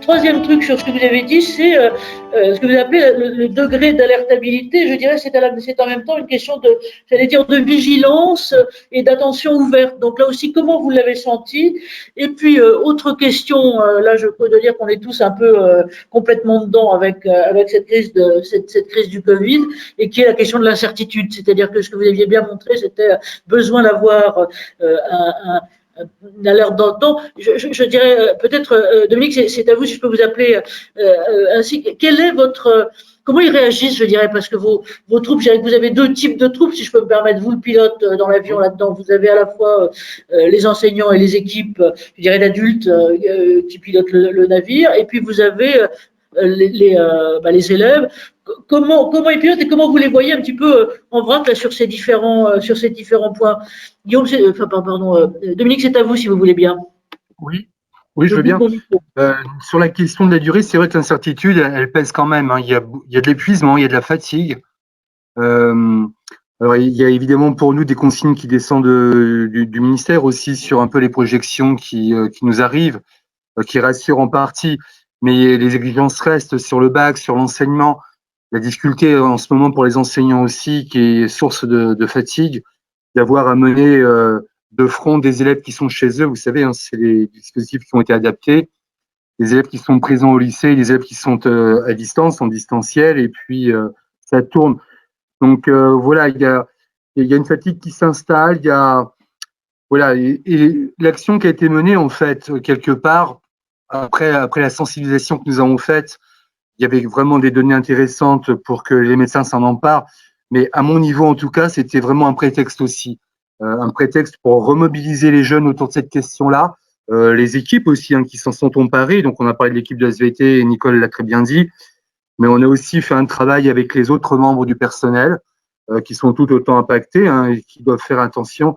troisième truc sur ce que vous avez dit, c'est ce que vous appelez le degré d'alertabilité. Je dirais c'est en même temps une question de vigilance et d'attention ouverte. Donc là aussi, comment vous l'avez senti? Et puis, autre question, là je peux dire qu'on est tous un peu complètement dedans avec cette crise du Covid, et qui est la question de l'incertitude. C'est-à-dire que ce que vous aviez bien montré, c'était besoin d'avoir une alerte dans le temps. Je dirais peut-être, Dominique, c'est à vous si je peux vous appeler ainsi. Quel est comment ils réagissent, je dirais, parce que vos troupes, je dirais que vous avez deux types de troupes, si je peux me permettre. Vous, le pilote dans l'avion là-dedans, vous avez à la fois les enseignants et les équipes, je dirais, d'adultes qui pilotent le navire, et puis vous avez les élèves. Comment ils pilotent et comment vous les voyez un petit peu en vrac là, sur ces différents points. Guillaume, Dominique, c'est à vous si vous voulez bien. Oui, je veux bien. Sur la question de la durée, c'est vrai que l'incertitude, elle pèse quand même. Hein. Il y a de l'épuisement, il y a de la fatigue. Alors, il y a évidemment pour nous des consignes qui descendent du ministère aussi sur un peu les projections qui nous arrivent, qui rassurent en partie. Mais les exigences restent sur le bac, sur l'enseignement. La difficulté en ce moment pour les enseignants aussi, qui est source de fatigue, d'avoir à mener de front des élèves qui sont chez eux. Vous savez, hein, c'est les dispositifs qui ont été adaptés. Les élèves qui sont présents au lycée, les élèves qui sont à distance, en distanciel, et puis ça tourne. Donc voilà, il y a une fatigue qui s'installe. Il y a voilà, et l'action qui a été menée en fait quelque part après la sensibilisation que nous avons faite. Il y avait vraiment des données intéressantes pour que les médecins s'en emparent. Mais à mon niveau, en tout cas, c'était vraiment un prétexte aussi. Un prétexte pour remobiliser les jeunes autour de cette question-là. Les équipes aussi hein, qui s'en sont emparées. Donc, on a parlé de l'équipe de SVT et Nicole l'a très bien dit. Mais on a aussi fait un travail avec les autres membres du personnel qui sont tout autant impactés hein, et qui doivent faire attention.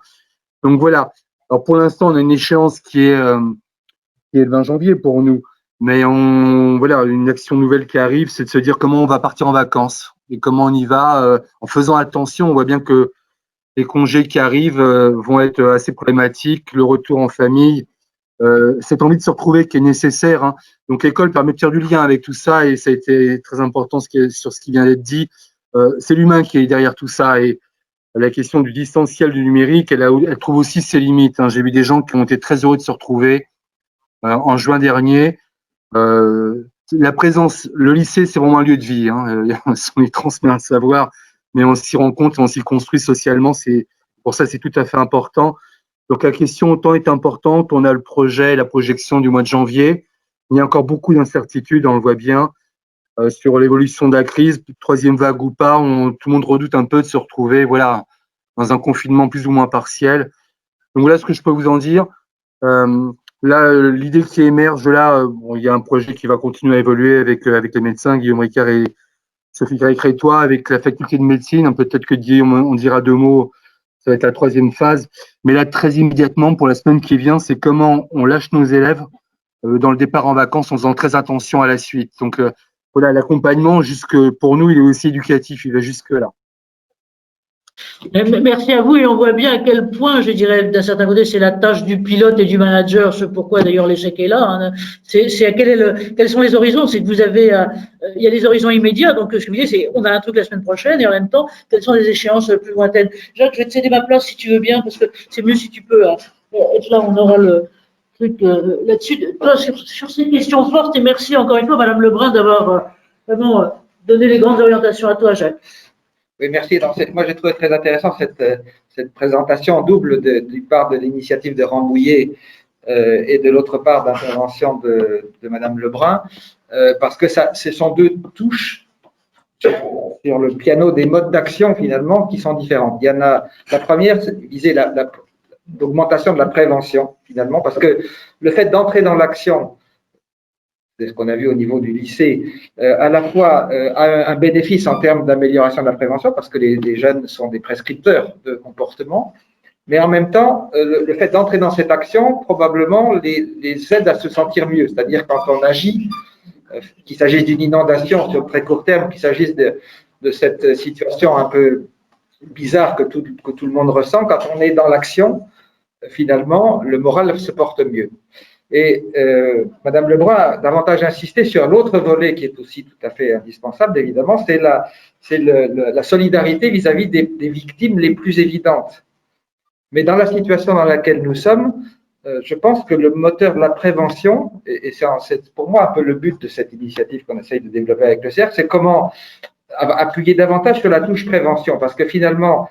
Donc, voilà. Alors, pour l'instant, on a une échéance qui est le 20 janvier pour nous. Mais voilà, une action nouvelle qui arrive, c'est de se dire comment on va partir en vacances et comment on y va en faisant attention. On voit bien que les congés qui arrivent vont être assez problématiques, le retour en famille, cette envie de se retrouver qui est nécessaire. Hein. Donc l'école permet de faire du lien avec tout ça et ça a été très important sur ce qui vient d'être dit. C'est l'humain qui est derrière tout ça et la question du distanciel du numérique, elle trouve aussi ses limites. Hein. J'ai vu des gens qui ont été très heureux de se retrouver en juin dernier. La présence, le lycée, c'est vraiment un lieu de vie. Hein. On y transmet un savoir, mais on s'y rend compte, on s'y construit socialement. Pour ça, c'est tout à fait important. Donc, la question autant est importante. On a le projet, la projection du mois de janvier. Il y a encore beaucoup d'incertitudes, on le voit bien, sur l'évolution de la crise, troisième vague ou pas. Tout le monde redoute un peu de se retrouver, voilà, dans un confinement plus ou moins partiel. Donc, voilà ce que je peux vous en dire. Là, l'idée qui émerge là, il y a un projet qui va continuer à évoluer avec les médecins, Guillaume Ricard et Sophie Crétois, avec la faculté de médecine. Peut-être que Guillaume, on dira deux mots, ça va être la troisième phase. Mais là, très immédiatement, pour la semaine qui vient, c'est comment on lâche nos élèves dans le départ en vacances en faisant très attention à la suite. Donc, voilà, l'accompagnement, pour nous, il est aussi éducatif, il va jusque-là. Merci à vous et on voit bien à quel point, je dirais, d'un certain côté, c'est la tâche du pilote et du manager, ce pourquoi d'ailleurs l'échec est là. Hein. Quels sont les horizons? C'est que vous avez, il y a des horizons immédiats. Donc, ce que je vous dis, c'est, on a un truc la semaine prochaine et en même temps, quelles sont les échéances plus lointaines? Jacques, je vais te céder ma place si tu veux bien, parce que c'est mieux si tu peux être là. On aura le truc là-dessus. Sur ces questions fortes et merci encore une fois, Madame Lebrun, d'avoir vraiment donné les grandes orientations à toi, Jacques. Oui, merci. Moi, j'ai trouvé très intéressant cette présentation double du part de l'initiative de Rambouillet et de l'autre part d'intervention de Madame Lebrun, parce que ce sont deux touches sur le piano des modes d'action finalement qui sont différentes. Il y en a la première, c'est viser l'augmentation de la prévention finalement, parce que le fait d'entrer dans l'action, c'est ce qu'on a vu au niveau du lycée, à la fois a un bénéfice en termes d'amélioration de la prévention, parce que les jeunes sont des prescripteurs de comportement, mais en même temps, le fait d'entrer dans cette action, probablement, les aide à se sentir mieux. C'est-à-dire quand on agit, qu'il s'agisse d'une inondation sur très court terme, qu'il s'agisse de cette situation un peu bizarre que tout le monde ressent, quand on est dans l'action, finalement, le moral se porte mieux. Et Madame Lebrun a davantage insisté sur l'autre volet qui est aussi tout à fait indispensable, évidemment, c'est la solidarité vis-à-vis des victimes les plus évidentes. Mais dans la situation dans laquelle nous sommes, je pense que le moteur de la prévention, et c'est pour moi un peu le but de cette initiative qu'on essaye de développer avec le CERF, c'est comment appuyer davantage sur la touche prévention, parce que finalement,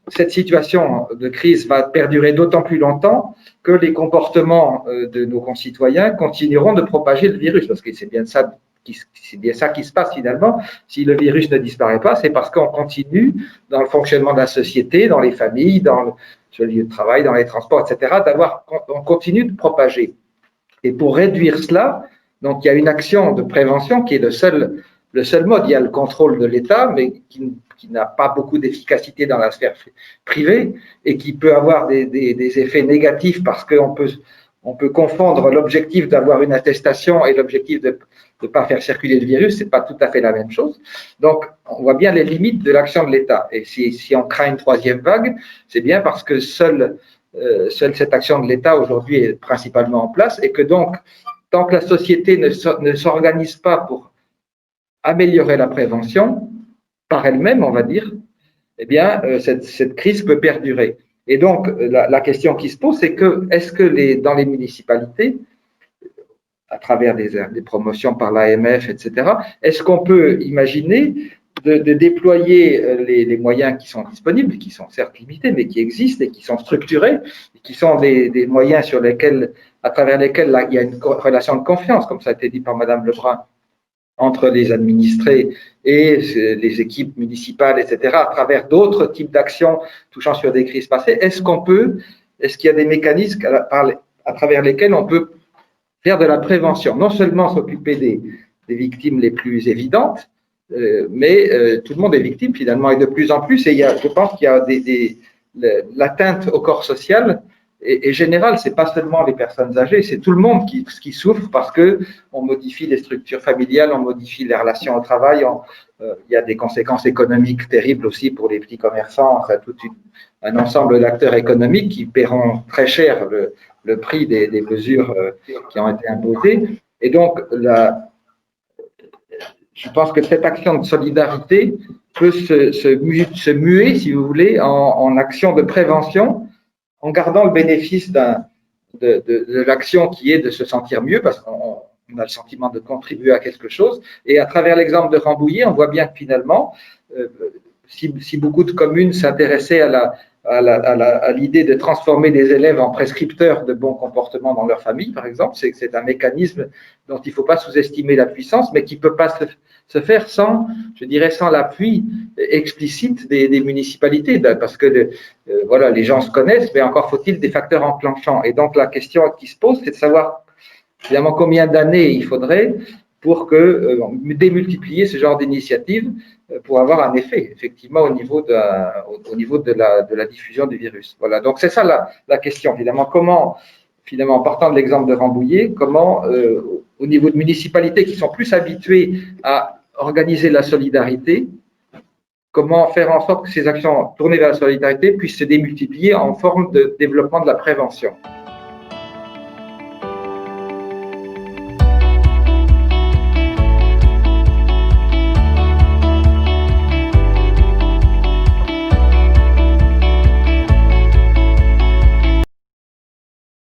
cette situation de crise va perdurer d'autant plus longtemps que les comportements de nos concitoyens continueront de propager le virus, parce que c'est bien ça qui se passe finalement. Si le virus ne disparaît pas, c'est parce qu'on continue dans le fonctionnement de la société, dans les familles, sur le lieu de travail, dans les transports, etc., on continue de propager. Et pour réduire cela, donc il y a une action de prévention qui est le seul mode. Il y a le contrôle de l'État, mais qui n'a pas beaucoup d'efficacité dans la sphère privée et qui peut avoir des effets négatifs parce qu'on peut confondre l'objectif d'avoir une attestation et l'objectif de ne pas faire circuler le virus. C'est pas tout à fait la même chose. Donc, on voit bien les limites de l'action de l'État. Et si on craint une troisième vague, c'est bien parce que seule cette action de l'État aujourd'hui est principalement en place et que donc, tant que la société ne s'organise pas pour améliorer la prévention par elle-même, on va dire, eh bien, cette crise peut perdurer. Et donc, la question qui se pose, c'est est-ce que dans les municipalités, à travers des promotions par l'AMF, etc., est-ce qu'on peut imaginer de déployer les moyens qui sont disponibles, qui sont certes limités, mais qui existent et qui sont structurés, et qui sont des moyens à travers lesquels il y a une relation de confiance, comme ça a été dit par Madame Lebrun, entre les administrés et les équipes municipales, etc., à travers d'autres types d'actions touchant sur des crises passées. Est-ce qu'il y a des mécanismes à travers lesquels on peut faire de la prévention, non seulement s'occuper des victimes les plus évidentes, mais tout le monde est victime finalement, et de plus en plus, et je pense qu'il y a l'atteinte au corps social est générale, c'est pas seulement les personnes âgées, c'est tout le monde qui souffre parce que on modifie les structures familiales, on modifie les relations au travail, il y a des conséquences économiques terribles aussi pour les petits commerçants, enfin un ensemble d'acteurs économiques qui paieront très cher le prix des mesures qui ont été imposées. Et donc, je pense que cette action de solidarité peut se muer, si vous voulez, en action de prévention, en gardant le bénéfice de l'action qui est de se sentir mieux, parce qu'on a le sentiment de contribuer à quelque chose. Et à travers l'exemple de Rambouillet, on voit bien que finalement, si beaucoup de communes s'intéressaient à l'idée de transformer des élèves en prescripteurs de bons comportements dans leur famille, par exemple, c'est un mécanisme dont il ne faut pas sous-estimer la puissance, mais qui ne peut pas se faire sans l'appui explicite des municipalités, parce que voilà, les gens se connaissent, mais encore faut-il des facteurs enclenchants. Et donc la question qui se pose, c'est de savoir finalement combien d'années il faudrait pour démultiplier ce genre d'initiative pour avoir un effet, effectivement, au niveau de la diffusion du virus. Voilà, donc c'est ça la question, finalement. Comment, finalement, en partant de l'exemple de Rambouillet, comment, au niveau de municipalités qui sont plus habituées à organiser la solidarité, comment faire en sorte que ces actions tournées vers la solidarité puissent se démultiplier en forme de développement de la prévention.